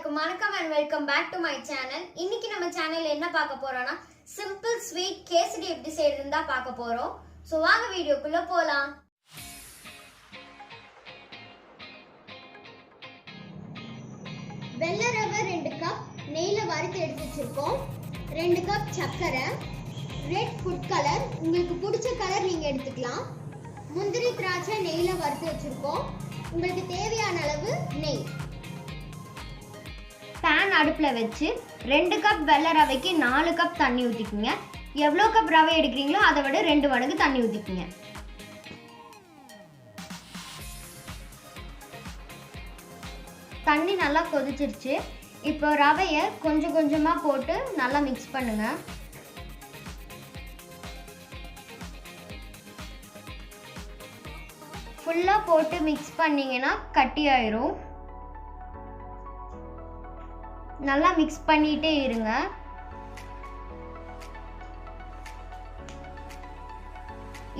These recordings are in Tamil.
எல்லாருக்கும் வணக்கம் and welcome back to my channel. இன்னைக்கு நம்ம சேனல்ல என்ன பார்க்க போறோம்னா simple sweet கேசரி எப்படி செய்யறதுன்னு தான் பார்க்க போறோம். சோ வாங்க வீடியோக்குள்ள போலாம். வெள்ளை ரவை 2 கப் நெய்ல வறுத்து எடுத்து வச்சிருக்கோம். 2 கப் சர்க்கரை, ரெட் ஃபுட் கலர், உங்களுக்கு பிடிச்ச கலர் நீங்க எடுத்துக்கலாம். முந்திரி திராட்சை நெய்ல வறுத்து வச்சிருக்கோம். உங்களுக்கு தேவையான அளவு நெய். பேன் அடுப்பில் வச்சு 2 கப் வெள்ளை ரவைக்கு 4 கப் தண்ணி ஊற்றிக்குங்க. எவ்வளோ கப் ரவை எடுக்கிறீங்களோ அதை விட 2 மடங்கு தண்ணி ஊற்றிக்குங்க. தண்ணி நல்லா கொதிச்சிருச்சு. இப்போ ரவையை கொஞ்சம் கொஞ்சமாக போட்டு நல்லா மிக்ஸ் பண்ணுங்க. ஃபுல்லாக போட்டு மிக்ஸ் பண்ணிங்கன்னா கட்டி ஆயிரும். நல்லா மிக்ஸ் பண்ணிட்டே இருங்க.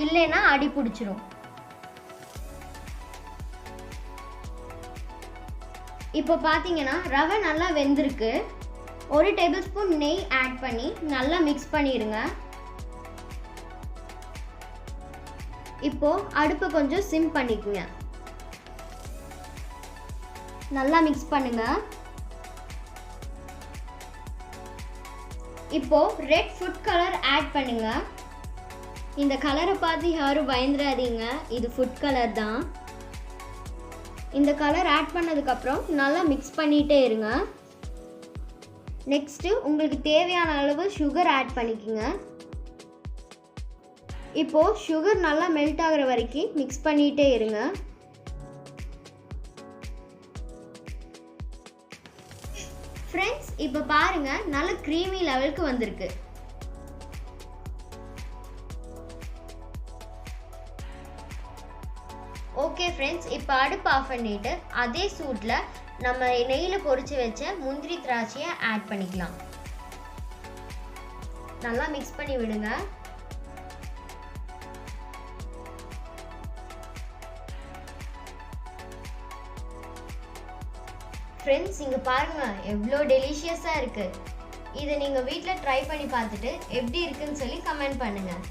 இல்லைன்னா அடி பிடிச்சிரும். இப்போ பார்த்தீங்கன்னா ரவை நல்லா வெந்திருக்கு. 1 டேபிள் ஸ்பூன் நெய் ஆட் பண்ணி நல்லா மிக்ஸ் பண்ணிடுங்க. இப்போ அடுப்பை கொஞ்சம் சிம் பண்ணிக்குங்க. நல்லா மிக்ஸ் பண்ணுங்க. இப்போ ரெட் ஃபுட் கலர் ஆட் பண்ணுங்க. இந்த கலரை பார்த்து யாரும் பயந்துடாதீங்க, இது ஃபுட் கலர் தான். இந்த கலர் ஆட் பண்ணதுக்கப்புறம் நல்லா மிக்ஸ் பண்ணிகிட்டே இருங்க. நெக்ஸ்ட்டு உங்களுக்கு தேவையான அளவு சுகர் ஆட் பண்ணிக்கோங்க. இப்போது சுகர் நல்லா மெல்ட் ஆகிற வரைக்கும் மிக்ஸ் பண்ணிகிட்டே இருங்க. ஃப்ரெண்ட்ஸ், இப்போ பாருங்க நல்ல க்ரீமி லெவலுக்கு வந்திருக்கு. ஓகே ஃப்ரெண்ட்ஸ், இப்போ அடுப்பு ஆஃப் பண்ணிட்டு அதே சூட்டில் நம்ம நெய்யில் பொரிச்சு வச்ச முந்திரி திராட்சையை ஆட் பண்ணிக்கலாம். நல்லா மிக்ஸ் பண்ணி விடுங்க. ஃப்ரெண்ட்ஸ், இங்கே பாருங்கள் எவ்வளோ டெலிஷியஸாக இருக்குது. இதை நீங்கள் வீட்டில் ட்ரை பண்ணி பார்த்துட்டு எப்படி இருக்குன்னு சொல்லி கமெண்ட் பண்ணுங்கள்.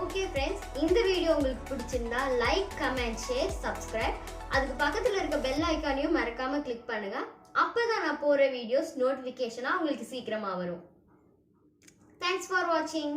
ஓகே ஃப்ரெண்ட்ஸ், இந்த வீடியோ உங்களுக்கு பிடிச்சிருந்தா லைக், கமெண்ட், ஷேர், சப்ஸ்கிரைப். அதுக்கு பக்கத்தில் இருக்க பெல் ஐக்கானையும் மறக்காமல் கிளிக் பண்ணுங்கள். அப்போ தான் நான் போகிற வீடியோஸ் நோட்டிஃபிகேஷனாக உங்களுக்கு சீக்கிரமாக வரும். தேங்க்ஸ் ஃபார் வாட்சிங்.